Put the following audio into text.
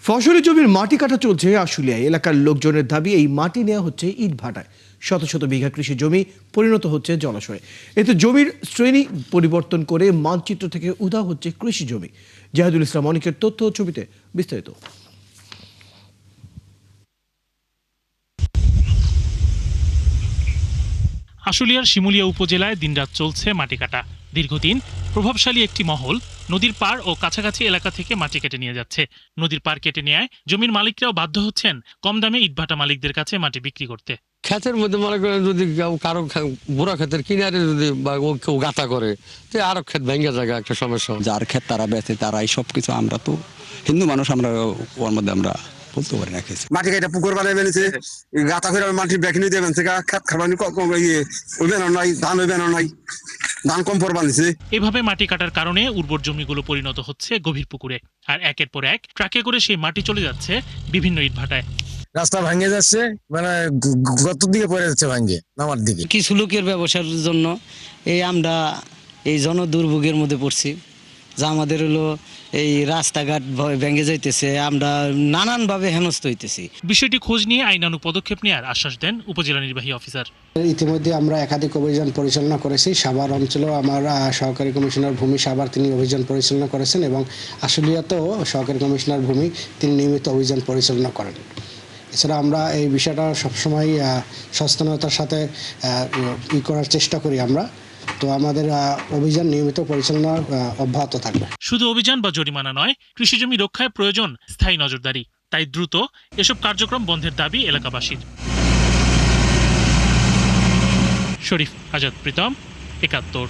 ফসলি জমির মাটি কাটা চলছে আশুলিয়ায়। এলাকার লোকজনের দাবি এই মাটি নেওয়া হচ্ছে ইট ভাটায়। শত শত বিঘা কৃষি জমি পরিণত হচ্ছে জলাশয়ে। এতে জমির শ্রেণী পরিবর্তন করে মানচিত্র থেকে উধাও হচ্ছে কৃষি জমি। জাহিদুল ইসলাম অনেকের তথ্য ও ছবিতে বিস্তারিত। আশুলিয়ার শিমুলিয়া উপজেলায় দিনরাত চলছে মাটি কাটা। দীর্ঘদিন প্রভাবশালী একটি মহল নদীর পাড় ও কাছাকাছি এলাকা থেকে মাটি কেটে নিয়ে যাচ্ছে। নদীর পাড় কেটে নেয় জমির মালিকরাও বাধ্য হচ্ছেন কম দামে ইটভাটা মালিকদের কাছে মাটি বিক্রি করতে। ক্ষেতের মধ্যে মনে করেন যদি কারো বুড়া ক্ষেতের কিনারে যদি বা কেউ গাতা করে তো আরো ক্ষেত ভেঙে জায়গা একটা সমস্যা। যার ক্ষেত তারা বেঁচে, তারাই সবকিছু। আমরা তো হিন্দু মানুষ, আমরা ওর মধ্যে আমরা বলতে পারি না কিছু। মাটি কাটা পুকুর বানাই বেনিছে, গাতা করে মাটি বেখিনি দিয়ে বেনছে, খেত খাবানি ওই বেনার নাই, ধান ওই বেনার নাই, ধান কম পর বানিয়েছে। এভাবে মাটি কাটার কারণে উর্বর জমিগুলো পরিণত হচ্ছে গভীর পুকুরে, আর একের পর এক ট্রাকে করে সেই মাটি চলে যাচ্ছে বিভিন্ন ইটভাটায়। রাস্তা ভাঙে যাচ্ছে, মানে গতর দিকে পড়ে যাচ্ছে, ভাঙে নামার দিকে। কিছু লোকের ব্যবসার জন্য আমরা এই জনদুর্ভোগের মধ্যে পড়ছি, যা আমাদের হলো এই রাস্তাঘাট ভেঙে যাইতেছে, আমরা নানানভাবে হেনস্থ হইতেছি। বিষয়টি খোঁজ নিয়ে আইনানুগ পদক্ষেপ নেওয়ার আশ্বাস দেন উপজেলা নির্বাহী অফিসার। ইতিমধ্যে আমরা একাধিক অভিযান পরিচালনা করেছি। সাভার অঞ্চলেও আমার সহকারী কমিশনার ভূমি সাভার তিনি অভিযান পরিচালনা করেছেন এবং আশুলিয়াতেও সহকারী কমিশনার ভূমি তিনি নিয়মিত অভিযান পরিচালনা করেন। এছাড়া আমরা এই বিষয়টা সবসময় সচেতনতার সাথে করার চেষ্টা করি আমরা। তো আমাদের অভিযান নিয়মিত পরিচালনা অব্যাহত থাকবে। শুধু অভিযান বা জরিমানা নয়, কৃষিজমি রক্ষায় প্রয়োজন স্থায়ী নজরদারি। তাই দ্রুত এসব কার্যক্রম বন্ধের দাবি এলাকাবাসীর। শরীফ আজাদ প্রীতম, ৭১।